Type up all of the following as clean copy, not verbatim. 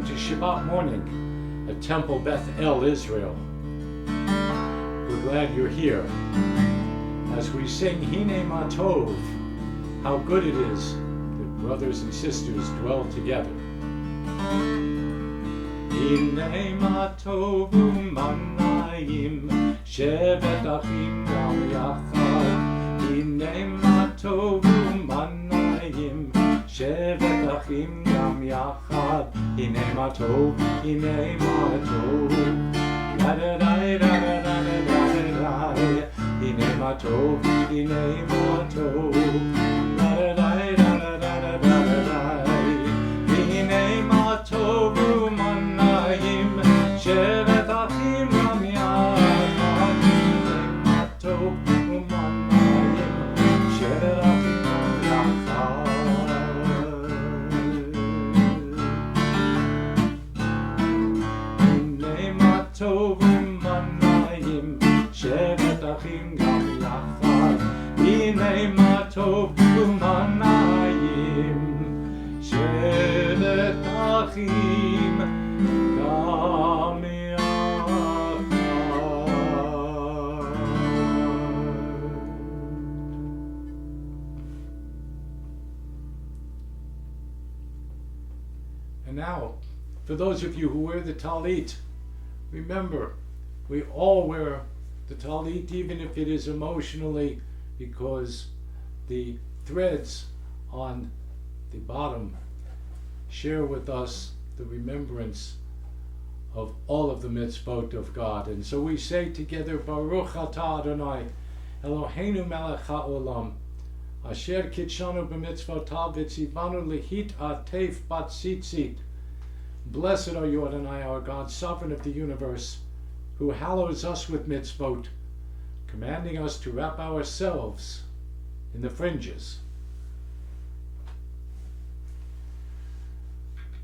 welcome to Shabbat morning at Temple Beth El, Israel. We're glad you're here as we sing Hine Ma Tov, how good it is that brothers and sisters dwell together. Hine Ma Tov u'manayim shevet achim gam yachad. Hine Ma Tov u'manayim shevet achim gam yachad. Hine Ma Tov, Hine Ma Tov, da da da da da da da da. Hine Ma Tov, Hine Ma Tov, da da da da da da da. Hine Ma Tov u'manayim shevet achim gam yachad. Hine Ma Tov u'manayim shevet achim gam yachad. Tov u'manayim shevet achim gam yachad. Hine ma tov u'manayim shevet achim gam yachad. And now, for those of you who wear the talit, remember, we all wear the talit, even if it is emotionally, because the threads on the bottom share with us the remembrance of all of the mitzvot of God. And so we say together, Baruch atah Adonai, Eloheinu melech ha'olam, asher kitshanu b'mitzvotav v'tzivanu lihit atef bat tzitzit. Blessed are you, Adonai, our God, sovereign of the universe, who hallows us with mitzvot, commanding us to wrap ourselves in the fringes.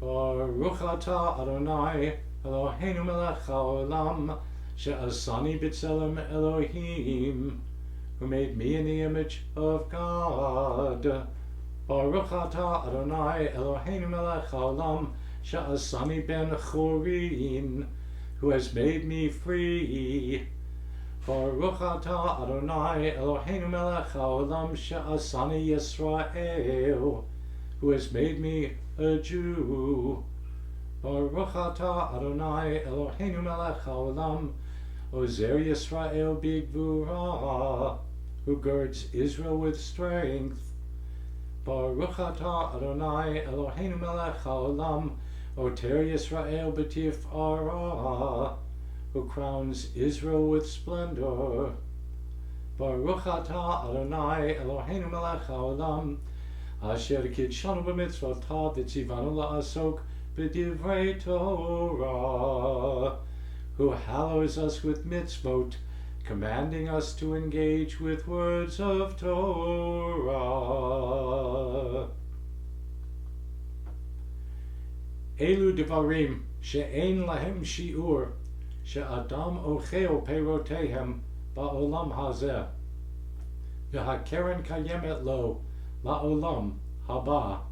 Baruch atah Adonai, Eloheinu melech ha'olam, she'asani b'tzelem Elohim, who made me in the image of God. Baruch atah Adonai, Eloheinu melech ha'olam, Sha'asani ben Chorin, who has made me free. Baruch atah Adonai Eloheinu melech ha'olam, Sha'asani Yisrael, who has made me a Jew. Baruch atah Adonai Eloheinu melech ha'olam, Ozer Yisrael b'gvura, who girds Israel with strength. Baruch atah Adonai Eloheinu melech ha'olam, Oter Yisrael b'tif'ara, who crowns Israel with splendor. Baruch atah Adonai Eloheinu melech ha'olam, asher kitshanu b'mitzvotav v'tzivanu la'asok b'divrei Torah, who hallows us with mitzvot, commanding us to engage with words of Torah. Elu devarim she'ein lahem shi'ur, she'adam ocheo perotehem ba'olam hazeh, v'hakeren kayemet lo la'olam haba.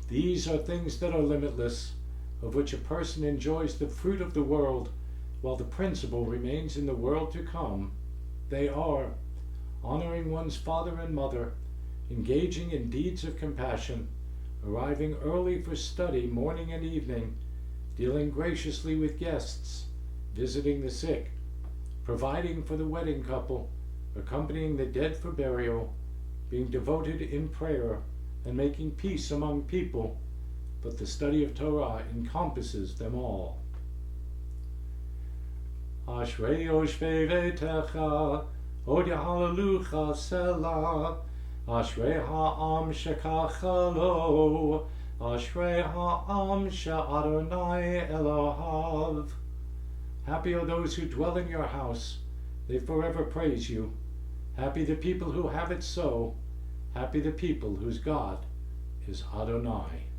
These are things that are limitless, of which a person enjoys the fruit of the world, while the principle remains in the world to come. They are honoring one's father and mother, engaging in deeds of compassion, arriving early for study morning and evening, dealing graciously with guests, visiting the sick, providing for the wedding couple, accompanying the dead for burial, being devoted in prayer, and making peace among people. But the study of Torah encompasses them all. Ashrei yoshvei veitecha, od yahalelucha selah. Ashrei ha'am shekacha lo, Ashrei ha'am she'adonai Elohav. Happy are those who dwell in your house, they forever praise you. Happy the people who have it so, happy the people whose God is Adonai.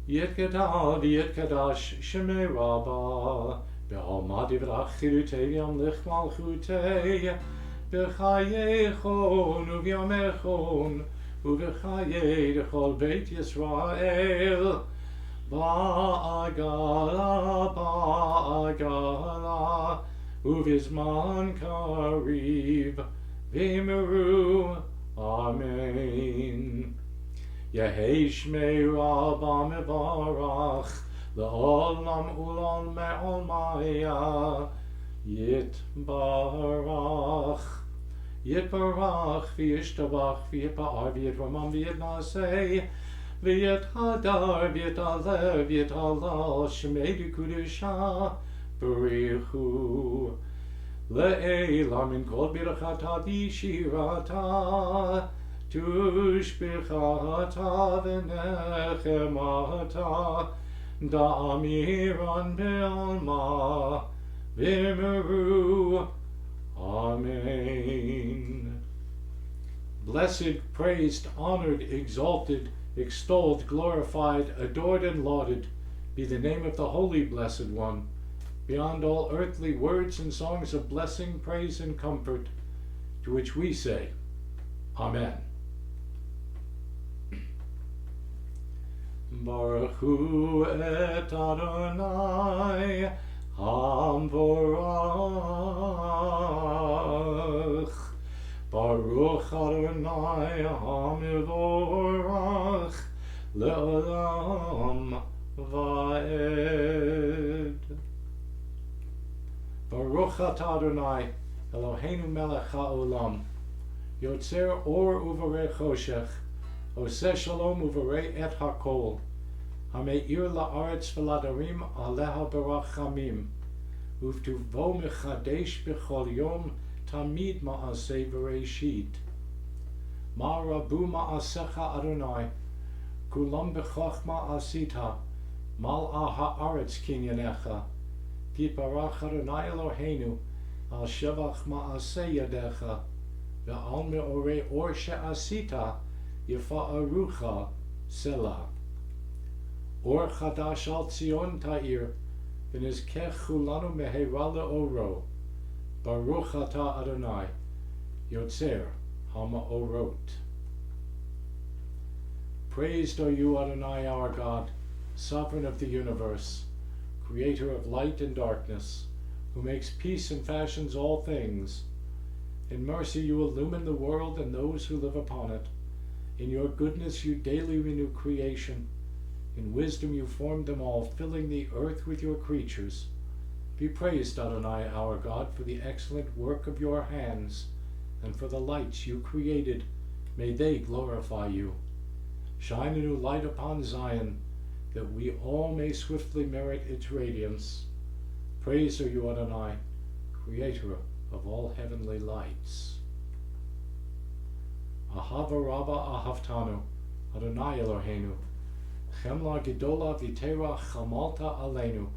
Yitgadal v'yitkadash shemei rabba, be'alma divrach chirutei v'yamlich malchutei, b'chayechon u'v'yamechon ובחיי לכל בית ישראל. בעגלה, בעגלה, ובזמן קריב, ואמרו אמן. יהי שמי רבה מברך, לעולם ולעולמיה, יתברך. יתברך וישתבח ויתפאר ויתרומם ויתנשא ויתהדר ויתעלה ויתהלל שמי דקדושה בריחו לעילה מן כל ברכתה וישירתה תושבחתה ונחמתה דאמירן בעלמא ואמרו Amen. Blessed, praised, honored, exalted, extolled, glorified, adored, and lauded be the name of the Holy Blessed One, beyond all earthly words and songs of blessing, praise, and comfort, to which we say, Amen. Baruch hu et Adonai Hamvorach. Baruch Adonai Hamivorach Le'olam Va'ed. Baruch Atah Adonai Eloheinu melech ha'olam Yotzer or uvarei choshech Oseh shalom uvarei et hakol Hameir la'aretz v'ladarim aleha barachamim Uvtuvo mechadesh b'chol yom tamid ma'aseh v'reishit Ma rabu ma'asecha Adonai Kulam b'chochma asita Mal'a ha'aretz kinyanecha Tiparach Adonai Eloheinu al shevach ma'aseh yadecha Ve'al me'orei or she'asita yifa'arucha selah Or chadash al Tzion ta'ir v'nizkech chulanu meheira le'oro Baruch atah Adonai Yotzer ha'ma'orot. Praised are you, Adonai, our God, sovereign of the universe, creator of light and darkness, who makes peace and fashions all things. In mercy you illumine the world and those who live upon it. In your goodness you daily renew creation. In wisdom you formed them all, filling the earth with your creatures. Be praised, Adonai, our God, for the excellent work of your hands, and for the lights you created. May they glorify you. Shine a new light upon Zion, that we all may swiftly merit its radiance. Praised are you, Adonai, creator of all heavenly lights. Ahava Rabba Ahavtanu, Adonai Eloheinu, Chemla Gedola Vitera Chamalta Aleinu,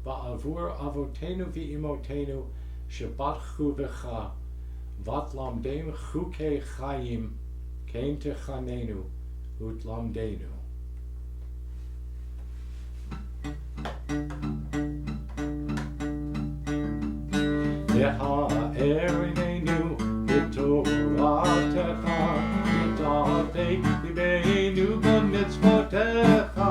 Ba'avur Avotenu V'imotenu, Shebatchu V'cha, Vatlamdem Chukei Chayim, Kein Techanenu, Utlamdenu. Ha'erinenu b'toratecha v'ta'avei libeinu b'mitzvotecha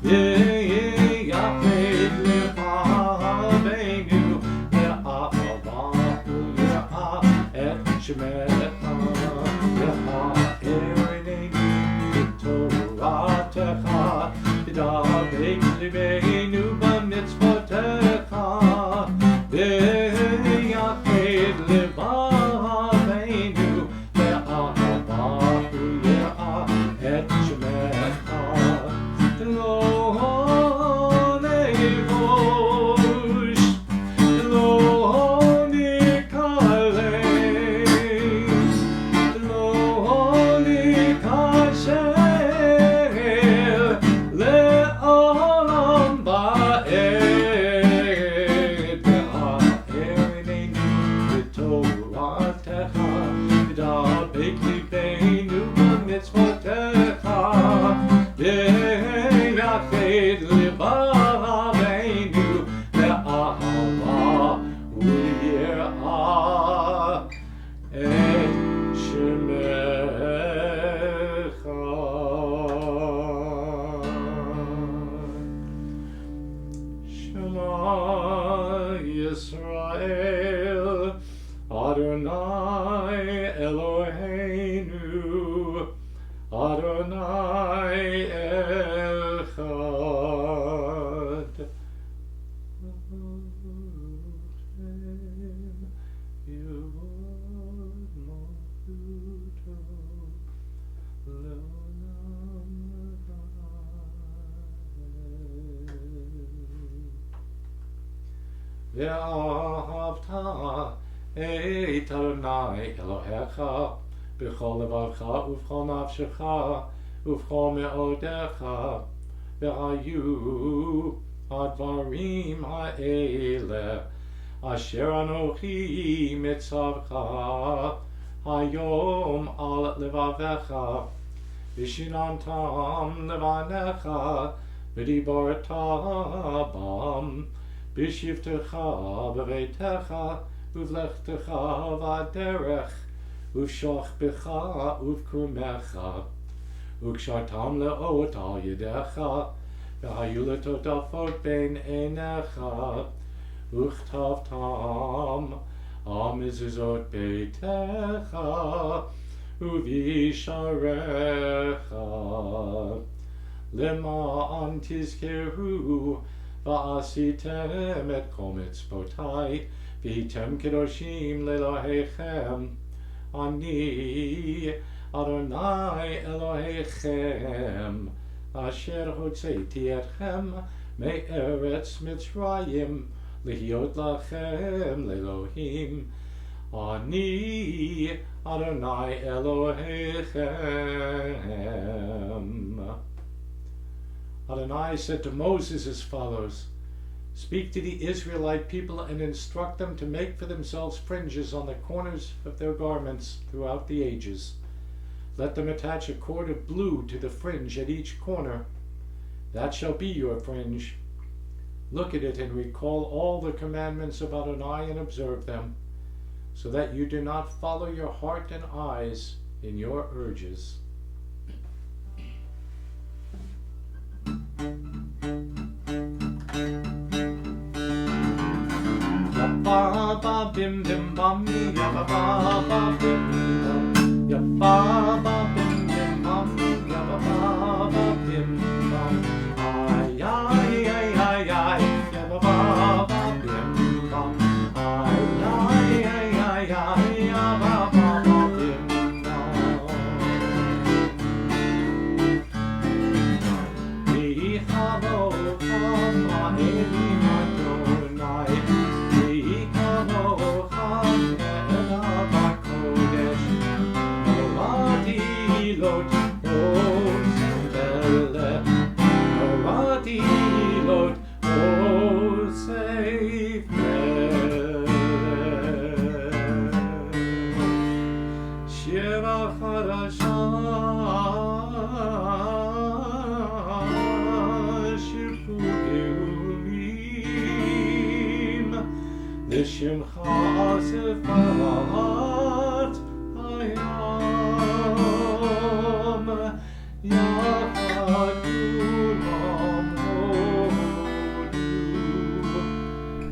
v'yafed levaveinu ve'ahavahu yira'ah et shemecha ha'erinenu b'toratecha v'ta'avei libeinu b'mitzvotecha ve'yafed levaveinu ve'ahavahu Yisrael, Adonai Eloheinu, Adonai Echad. Ve'ahavta et Adonai Elohecha b'chol levacha u'v'chol nafshecha u'v'chol me'odecha ve'hayu advarim ha'ele asher anochi mitzavcha hayom al levavecha v'shinantam levanecha v'dibarta bam B'shivtecha b'veitecha uv'lechtecha v'aderech uv'shachbecha uv'krumecha u'kshartam le'ot al yedecha v'hayu letotafot bein einecha u'chtavtam al mezuzot beitecha uv'yisharecha lema'an tizkeru Va'asitem et kol mitzvotai, v'hitem kedoshim le'Elohechem. Ani Adonai Elohechem, asher hotzeiti etchem me'eretz Mitzrayim, lihiot lachem le'Elohim. Ani Adonai Elohechem. Adonai said to Moses as follows, "Speak to the Israelite people and instruct them to make for themselves fringes on the corners of their garments throughout the ages. Let them attach a cord of blue to the fringe at each corner. That shall be your fringe. Look at it and recall all the commandments of Adonai and observe them, so that you do not follow your heart and eyes in your urges." Ba ba bim bim bum ya ba ba bim bum ya ba bim bim bum ya ba bim bum ay ay ay ay ay ya ba bim bum ay ay ay ay ay ya ba bim bum vi havo ma eli ma donai Shimcha Sefarat Hayam Yachad Kulam Hodu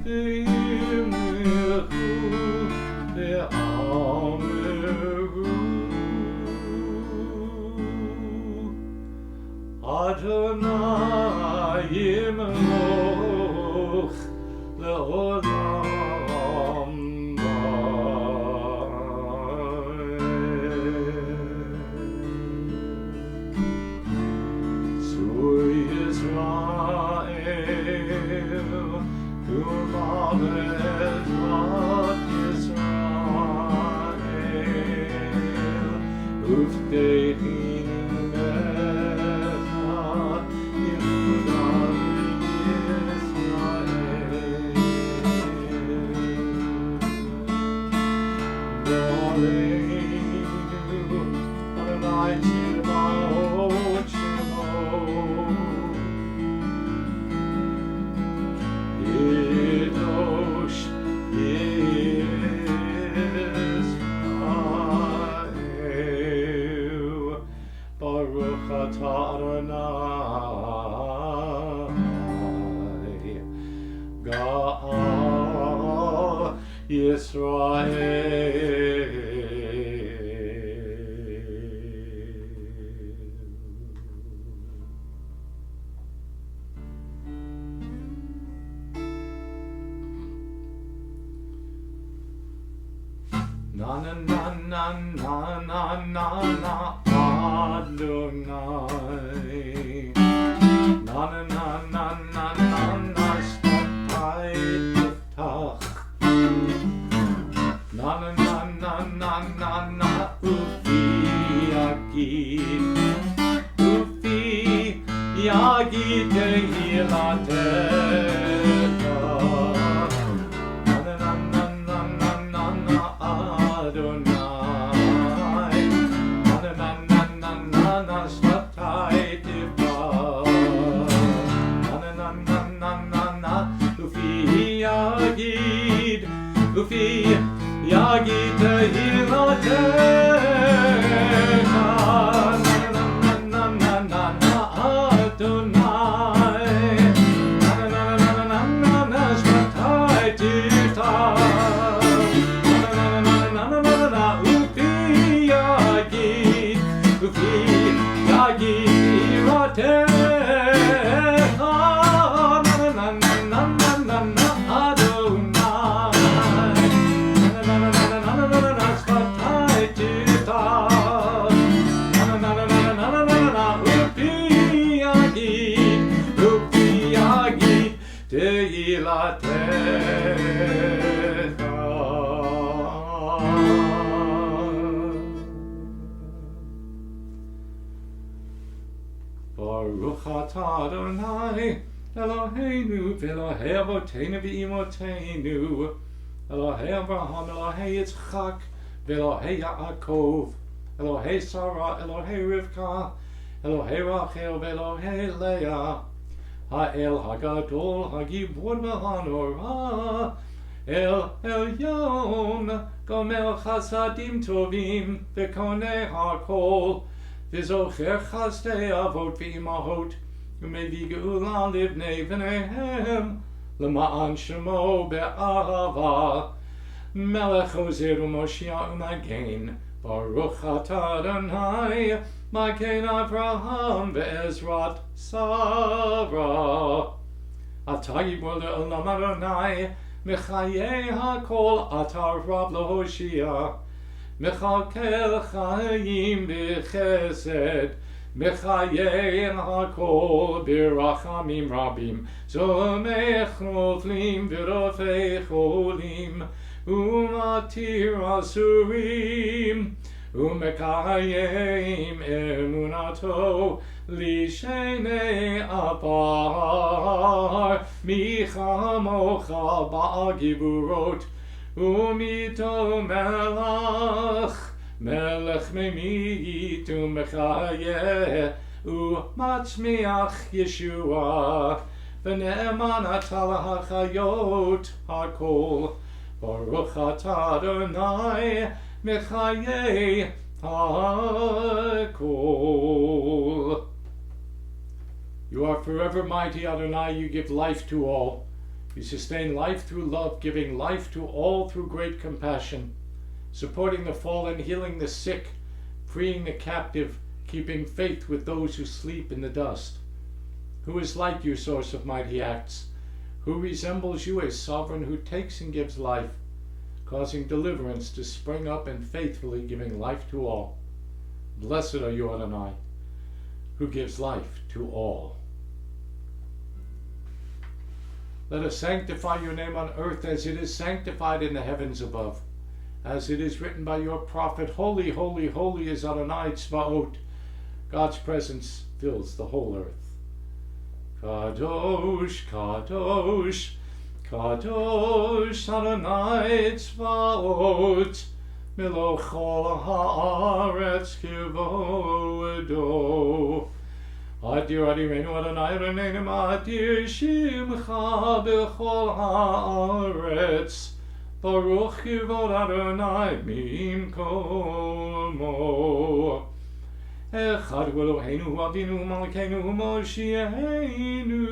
V'yimlechu V'ameru Adonai Yimloch Le'olam Israel. Na na na na na na na na Adonai. Na na na na na na na Shtatai Tiftach. Na na na na na na na Ufi Yagid. Ufi Yagid Tehilateh. Ufi Yagid Tehilatecha. Na na na na na Adonai. Na na na na na na Shtatai Tiftach. Na na na na na Ufi Yagid Tehilatecha. Baruch atah Adonai Eloheinu v'Elohei Avoteinu v'Imoteinu Elohei Avraham, Elohei Yitzchak v'Elohei Yaakov Elohei Sarah, Elohei Rivka Elohei Rachel v'Elohei Leah Ha'el Hagadol Hagibor v'Hanorah El Elyon Gomel Chasadim Tovim V'Konei HaKol V'Zocher Chazdei Avot V'Imahot U'Mevi Geula Livnei V'neihem L'ma'an Shemo Be'ahava Melech Ozer U'Moshiach U'Magen Baruch atah Adonai Magen Avraham Ve'ezrat Sarah Atah Yibor Le'olam Adonai Mechayei HaKol Atah Rav L'Hoshia Mechalkel Chayim B'Chesed Mechayei HaKol B'Rachamim Rabim Zomech Noflim V'Rofei Cholim Umatir Asurim Umekayim Emunato Lishenei Apar Michamocha Ba'Giburot Umito Melach Melech Memit Umechayeh Umatzmiach Yeshua V'ne'eman Atah HaChayot HaKol Baruch atah Adonai Mechayei HaKol. You are forever mighty, Adonai. You give life to all. You sustain life through love, giving life to all through great compassion, supporting the fallen, healing the sick, freeing the captive, keeping faith with those who sleep in the dust. Who is like you, source of mighty acts? Who resembles you, a sovereign who takes and gives life, causing deliverance to spring up and faithfully giving life to all? Blessed are you, Adonai, who gives life to all. Let us sanctify your name on earth as it is sanctified in the heavens above. As it is written by your prophet, Holy, holy, holy is Adonai Tzvaot. God's presence fills the whole earth. Kadosh, Kadosh, Kadosh Adonai Tzvaot, Milochol haaretz kivodo. Adir Adirenu Adonai Reneinu Adir Shimcha b'chol haaretz, Baruch kivod Adonai mimkomo. Echad Eloheinu Avinu Malkeinu Moshiachenu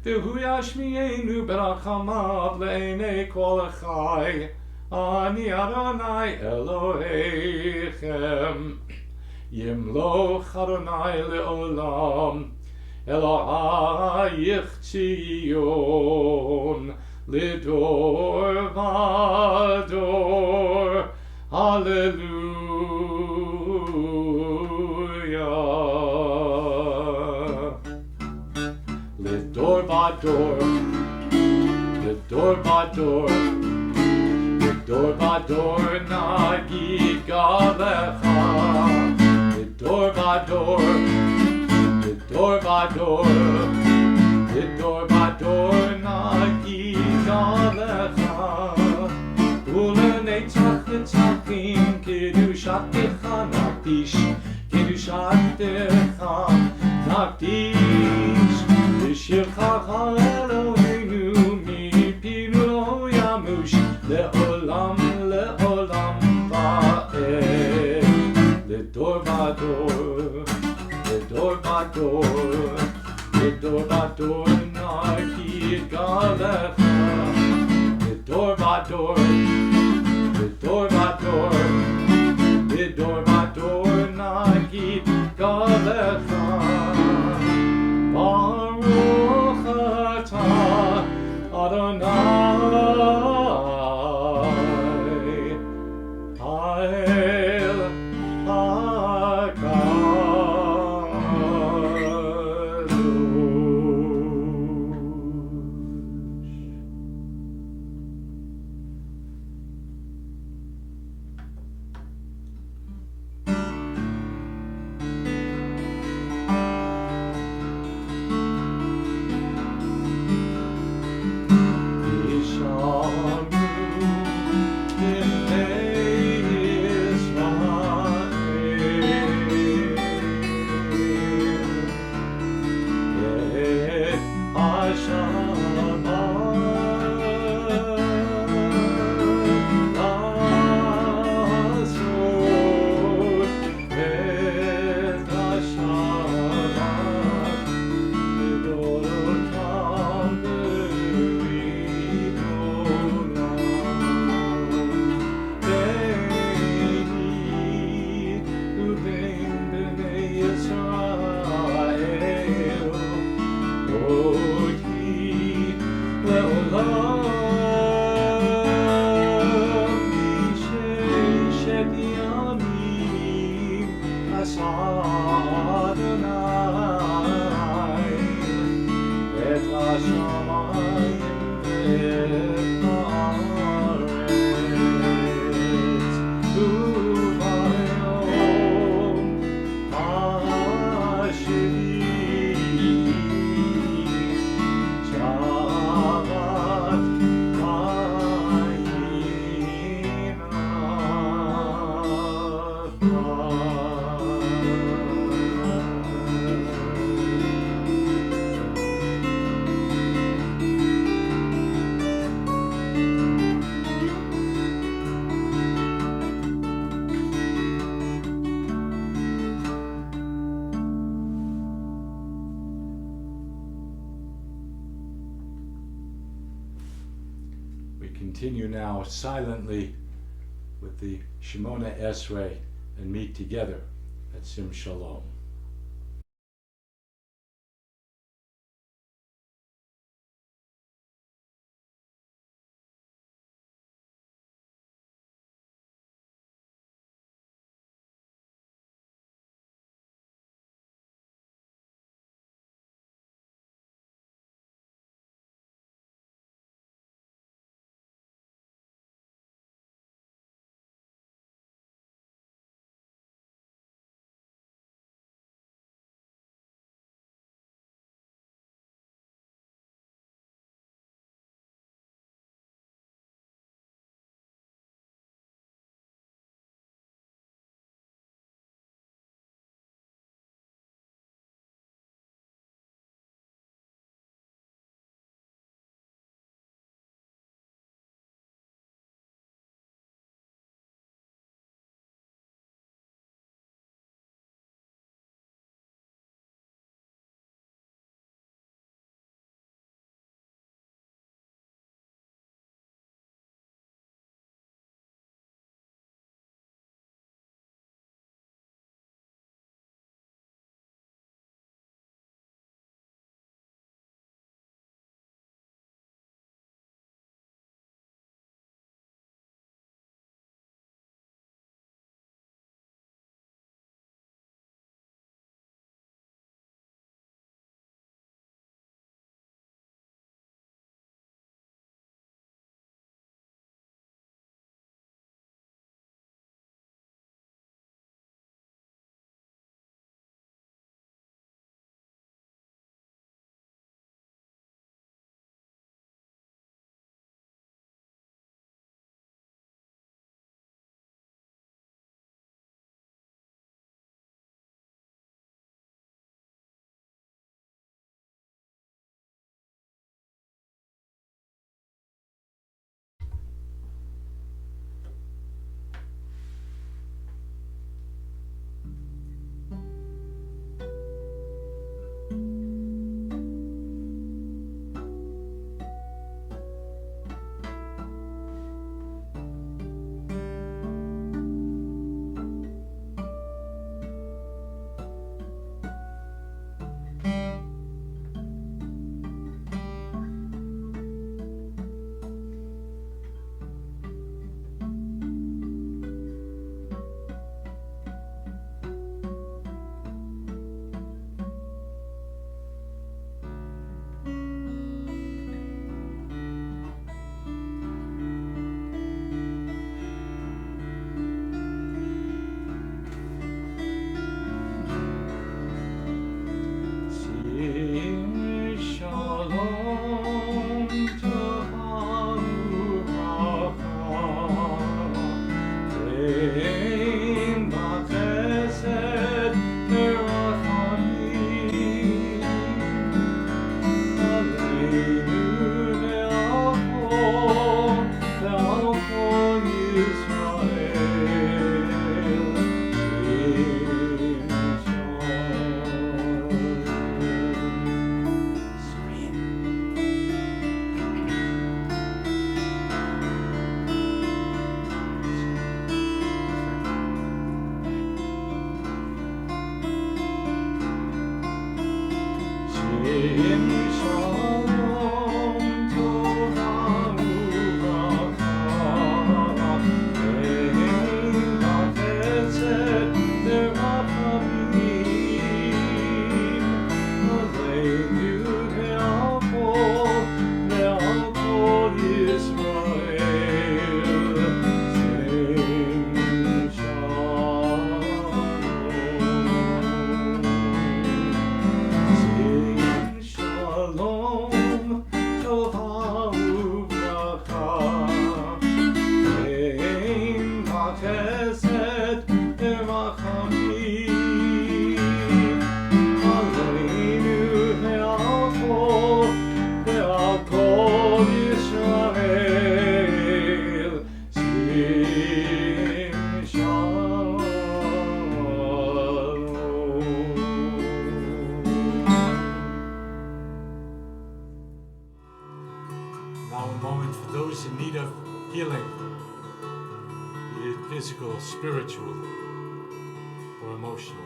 והוא ישמיענו ברחמיו לעיני כל החי. אני אדוני אלוהיכם. ימלוך אדוני לעולם, אלוהיך ציון, לדור ודור. הללויה. לדור ודור, לדור ודור, לדור ודור נגיד גלך. לדור ודור, לדור ודור, לדור ודור נגיד גלך. ולנצח נצחים קדושתך נקדיש, קדושתך נקדיש. ושירך אלוהינו מפינו לא ימוש, לעולם לעולם ועד. לדור ודור, לדור ודור, לדור ודור נגיד גלך. לדור ודור, לדור ודור, לדור ודור נגיד גלך. ברוך אתה אדוני האל continue now silently with the Shemona Esrei and meet together at Sim Shalom. need of healing, be it physical, spiritual, or emotional.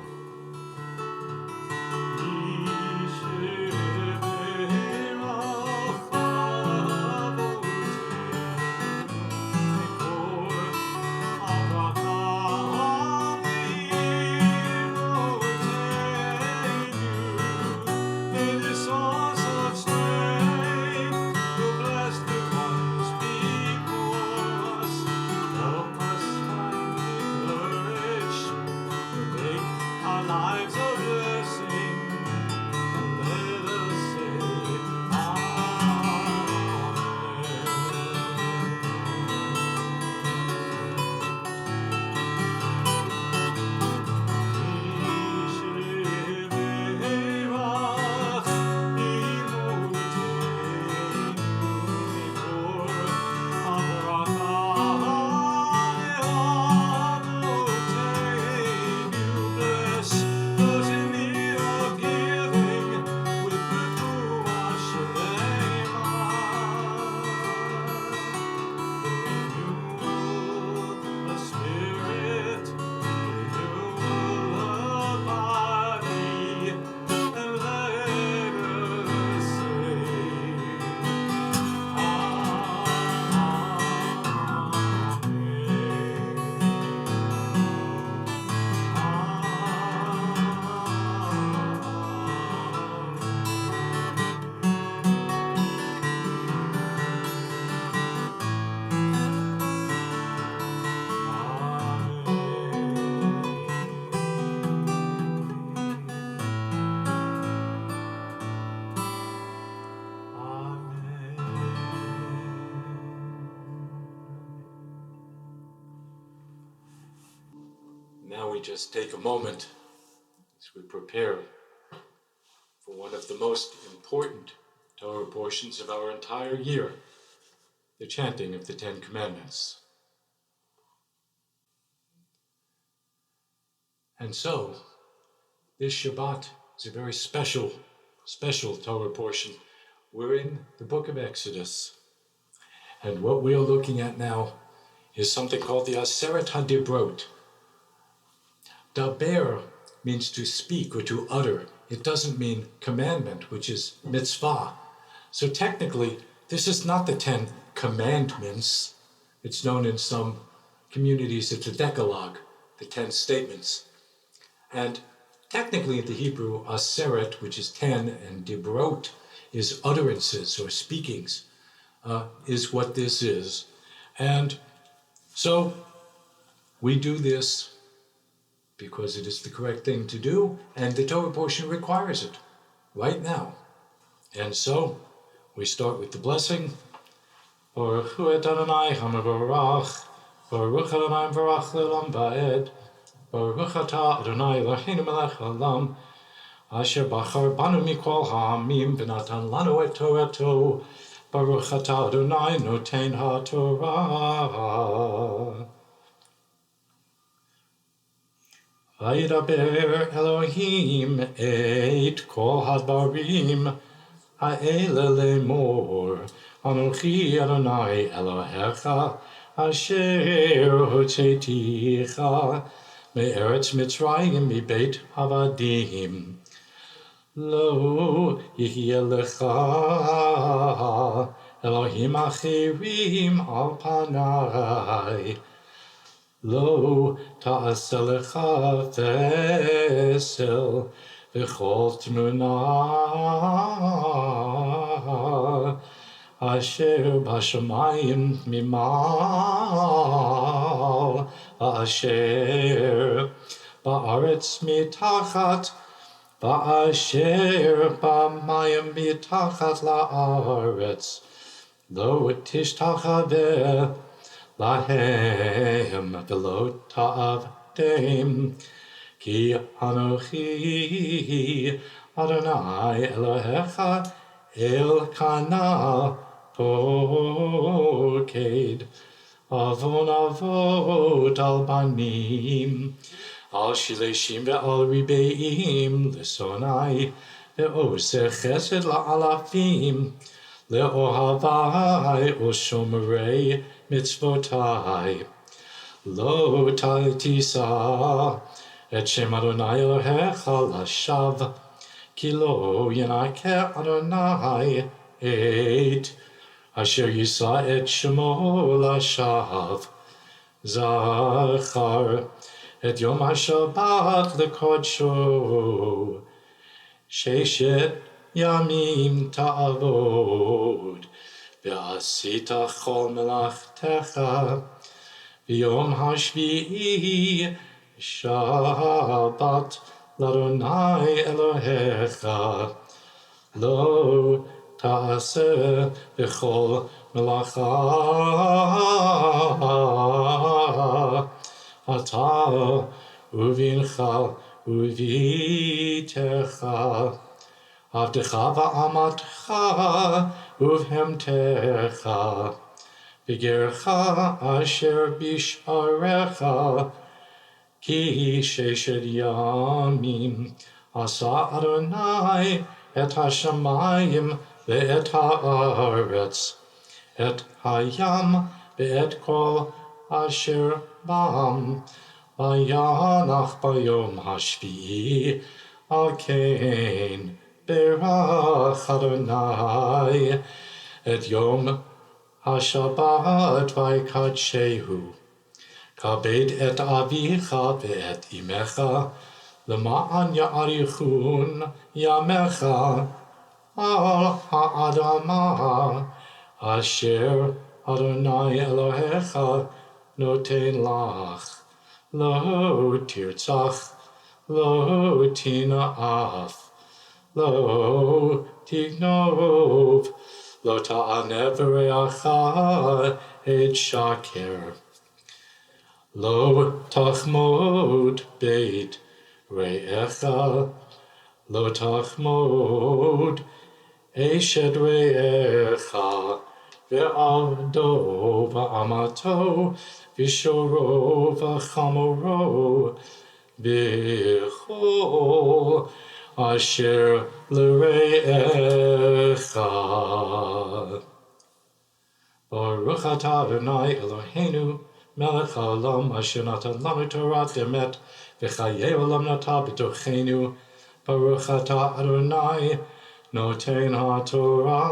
Now we just take a moment as we prepare for one of the most important Torah portions of our entire year, the chanting of the Ten Commandments. And so, this Shabbat is a very special Torah portion. We're in the book of Exodus. And what we are looking at now is something called the Aseret HaDibrot. Daber means to speak or to utter. It doesn't mean commandment, which is mitzvah. So technically, this is not the 10 commandments. It's known in some communities as the Decalogue, the 10 statements. And technically in the Hebrew, Aseret, which is 10, and Dibrot is utterances or speakings, is what this is. And so we do this because it is the correct thing to do, and the Torah portion requires it right now. And so we start with the blessing. Baruch hu et Adonai hamavarach, Baruch Adonai varach le'olam va'ed, Baruch atah Adonai Eloheinu melech haolam, asher bachar banu mikol ha'amim v'natan lanu et Torato, Baruch atah Adonai noten ha'torah. Vayidaber Elohim et kol hadbarim ha'ele lemor, Anochi Adonai Elohecha asher hotzeticha me'eretz Mitzrayim mibeit avadim. Lo yihye lecha Elohim achirim al panai. Lo ta'aseh lecha vesel v'chol tmuna asher b'shamayim mimal asher ba'aretz mitachat ba'asher b'mayim mitachat la'aretz lo tishtachaveh lahem v'lo ta'avtem ki anochi Adonai Elohecha Elkanah poked avon avot al banim al shileshim ve'al ribeim l'sonai ve'oseh chesed la'alafim Le'ohavai u'shomrei mitzvotai. Lo tisa et Shem Adonai Elohecha lashav, ki lo yenakeh Adonai et asher yisa et Shemo lashav. Zachar et Yom HaShabbat lekodsho, Sheshet Yamim ta'avod, ve'asita chol melachtecha, V'yom hashvi'i Shabbat l'Adonai Elohecha, lo ta'aseh b'chol melacha ata uvincha uvitecha, avdecha va'amatcha uvhemtecha, V'gercha asher bisharecha, ki sheshet yamim asa Adonai et hashamayim ve'et haaretz, et hayam ve'et kol asher bam, vayanach bayom hashvi'i, al kein berach Adonai et yom HaShabbat vaykadshehu, kabed et avicha ve'et imecha, lema'an ya'arichun yamecha al ha'adamah, asher Adonai Elohecha noten lach, lo tirtzach, lo tina'af, lo tignov, Lo ta'aneh v'reacha et shaker, lo tachmod beit re'echa, lo tachmod eshet re'echa, ve'avdo va'amato, v'shoro v'chamoro, v'chol asher l're'echa. Baruch atah Adonai Eloheinu, melech haolam, asher natan lanu Torat emet, v'chayei olam nata b'tocheinu. Baruch atah Adonai, noten haTorah.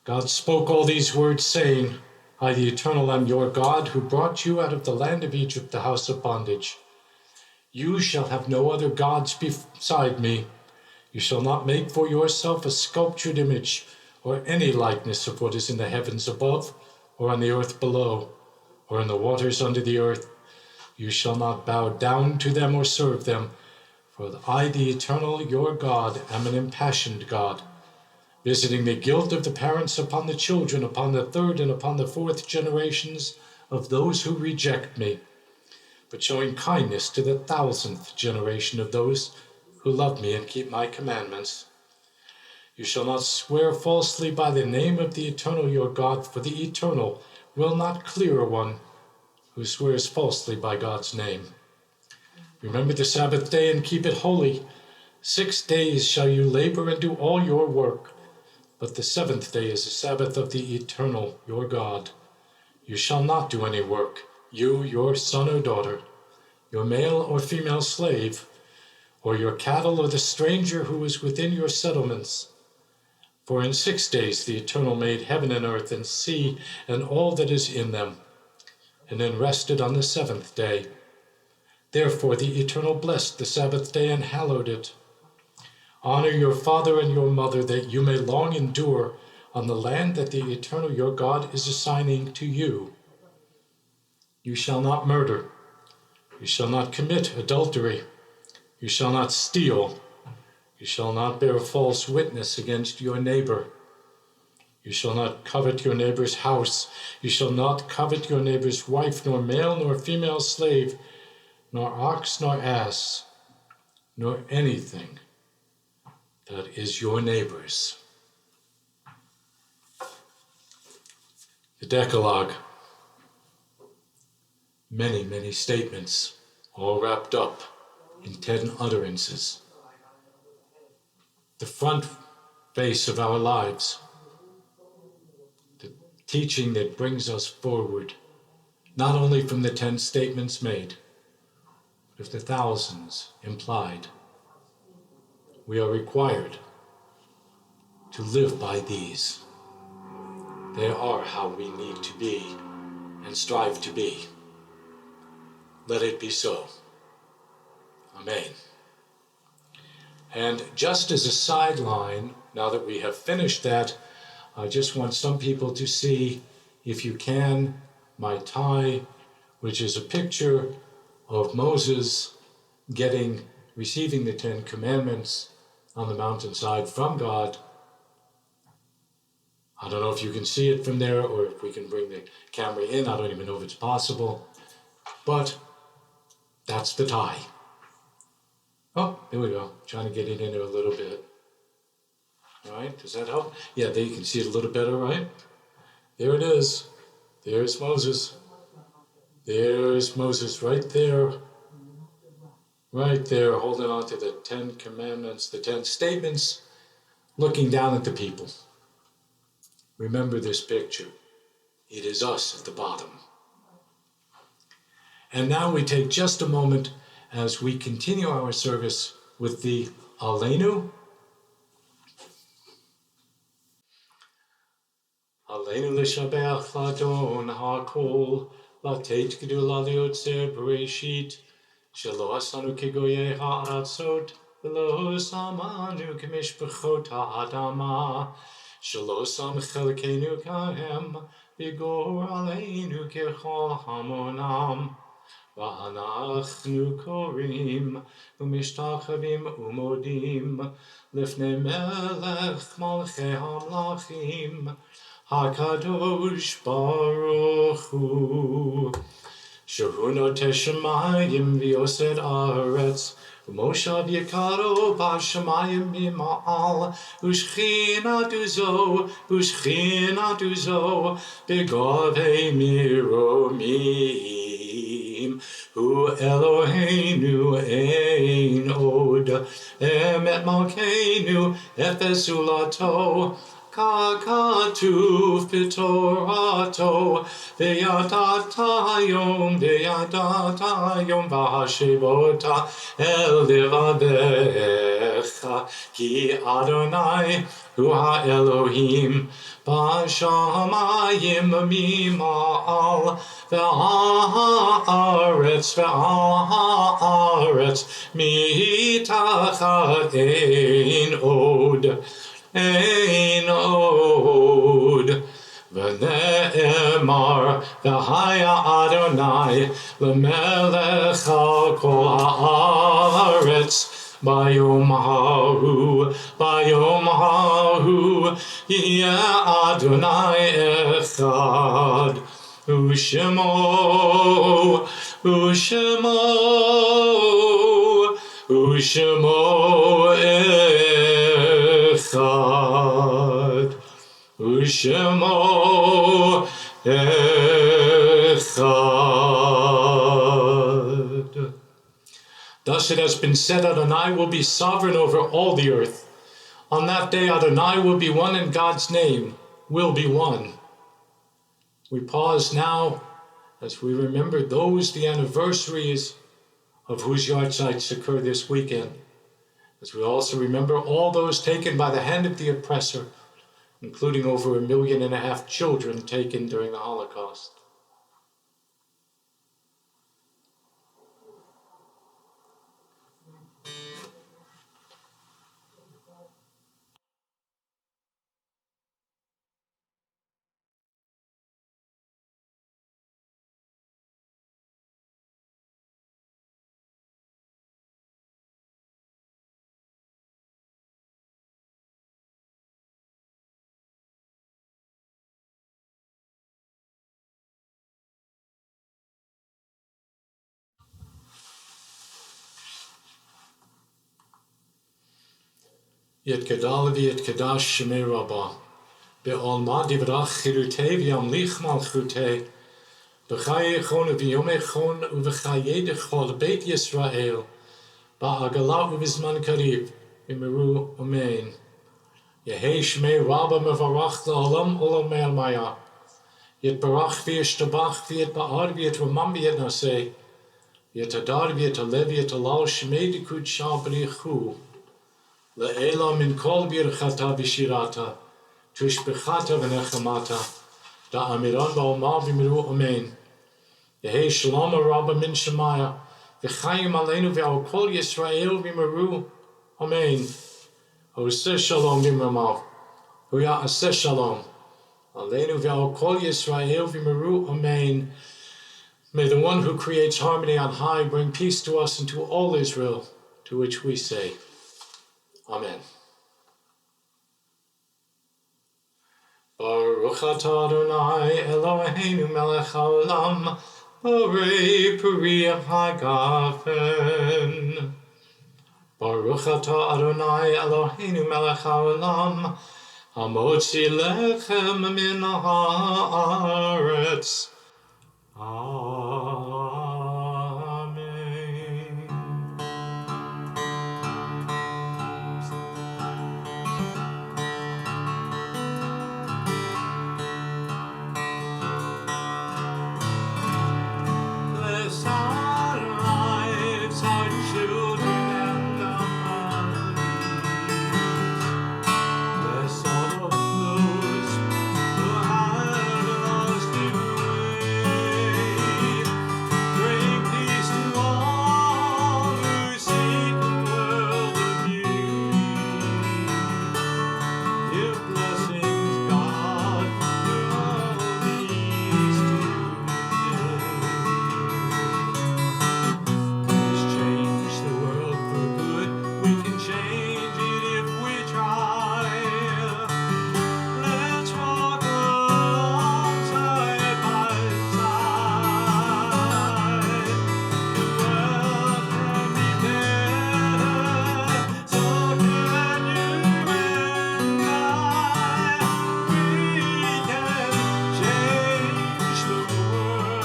God spoke all these words, saying, I, the Eternal, am your God, who brought you out of the land of Egypt, the house of bondage. You shall have no other gods beside me. You shall not make for yourself a sculptured image, or any likeness of what is in the heavens above, or on the earth below, or in the waters under the earth. You shall not bow down to them or serve them, for I, the Eternal, your God, am an impassioned God, visiting the guilt of the parents upon the children, upon the third and upon the fourth generations of those who reject me, but showing kindness to the 1,000th generation of those who love me and keep my commandments. You shall not swear falsely by the name of the Eternal your God, for the Eternal will not clear one who swears falsely by God's name. Remember the Sabbath day and keep it holy. 6 days shall you labor and do all your work, but the 7th day is the Sabbath of the Eternal your God. You shall not do any work, you, your son or daughter, your male or female slave, or your cattle, or the stranger who is within your settlements. For in 6 days the Eternal made heaven and earth and sea and all that is in them, and then rested on the 7th day. Therefore the Eternal blessed the Sabbath day and hallowed it. Honor your father and your mother, that you may long endure on the land that the Eternal your God is assigning to you. You shall not murder. You shall not commit adultery. You shall not steal. You shall not bear false witness against your neighbor. You shall not covet your neighbor's house. You shall not covet your neighbor's wife, nor male nor female slave, nor ox nor ass, nor anything that is your neighbor's. The Decalogue. Many, many statements, all wrapped up in 10 utterances. the front face of our lives, the teaching that brings us forward, not only from the 10 statements made, but of the thousands implied. We are required to live by these. They are how we need to be and strive to be. Let it be so. Amen. And just as a sideline, now that we have finished that, I just want some people to see, if you can, my tie, which is a picture of Moses receiving the 10 Commandments on the mountainside from God. I don't know if you can see it from there or if we can bring the camera in. I don't even know if it's possible. But that's the tie. Oh, there we go. Trying to get it in there a little bit. All right, does that help? Yeah, there you can see it a little better, right? There it is. There's Moses. There's Moses right there. Right there, holding on to the 10 Commandments, the 10 statements, looking down at the people. Remember this picture. It is us at the bottom. And now we take just a moment as we continue our service with the Aleinu. Aleinu l'shabeach l'adon ha'kol, l'teit gedula liotzer bereshit, shelo asanu kegoyei ha'aratzot, v'lo samanu kemishpachot ha'adama, shelo sam chelkeinu kahem, v'gor aleinu kechol hamonam. ואנחנו קוראים ומשתחווים ומודים לפני מלך מלכי המלכים הקדוש ברוך הוא שהוא נוטה שמיים ויוסד ארץ ומושב יקרו בשמיים ממעל ושכינת זו בגובה מרומים הוא אלוהינו אין עוד אמת מלכנו אפס זולתו ככתוב בתורתו וידעת היום והשבות אל לבביך כי אדוני הוא האלוהים בשמיים ממעל והארץ מתחת אין עוד ונאמר והיה אדוני למלך על כל הארץ ביום ההוא יהיה אדוני אחד ושמו אחד ושמו אחד. Thus it has been said, Adonai will be sovereign over all the earth. On that day, Adonai will be one and God's name will be one. We pause now as we remember the anniversaries of whose yahrzeits occur this weekend. As we also remember all those taken by the hand of the oppressor, including over 1.5 million children taken during the Holocaust. יתגדל ויתקדש שמי רבה, בעולמה דברך חירותי וימליך מלכותי, בחיי חון וביומי חון ובחיי דכל בית ישראל, בעגלה ובזמן קריב, v'meru amen. Yehei shmei Rabba mevarach la'olam olam me'almaya. Yitbarach v'yishtabach v'yitba'ad v'yitramam v'yitnaseh. Yitadar v'yitaleh v'yitalal shmei dikud shal b'richu. Le'ela min kol birchata v'shirata. Tushbechata v'nechamata. Da'amiran ba'omar v'meru amen. Yehei shalom Rabba min shemaya. V'chayim aleinu v'al kol Yisrael v'meru amen. Oseh shalom v'mamav. Huya aseh shalom. Aleinu v'al kol Yisrael v'meru amen. May the one who creates harmony on high bring peace to us and to all Israel, to which we say, Amen. Baruch atah Adonai Eloheinu melech haolam, borei peri hagafen. Baruch atah Adonai Eloheinu melech haolam, hamotzi lechem min haaretz. Amen. Bless our lives, our children and our families. Bless all of those who have lost their way. Bring peace to all who seek a world of beauty. Give blessings, God, to all these today. Please change the world for good. We can change it if we try. Let's walk along side by side. The world can be better, so can you and I. We can change the world.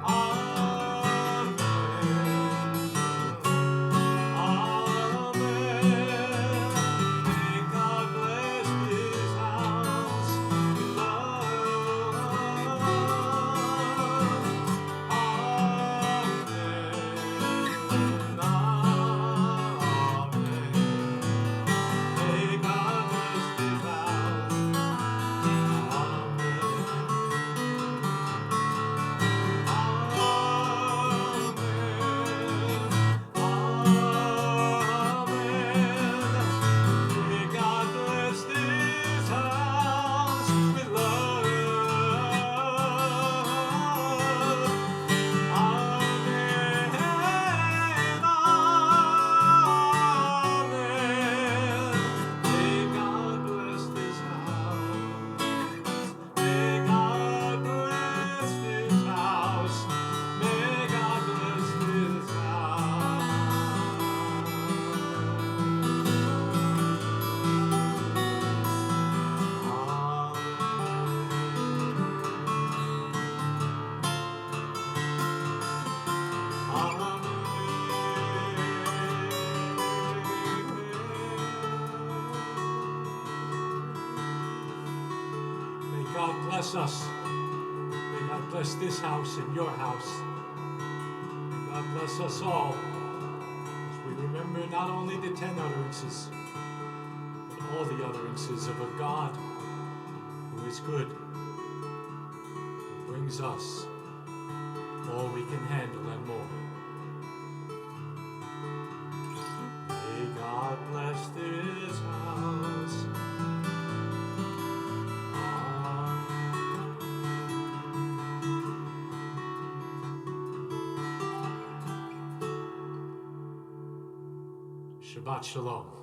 Amen. May God bless this house with love. May God bless this house. May God bless this house with love. Amen. May God bless this house. May God bless this house. May God bless this house. May God bless us. May God bless this house and your house. May God bless us all as we remember not only the 10 utterances, but all the utterances of a God who is good, who brings us all we can handle and more. May God bless this house. Shabbat Shalom.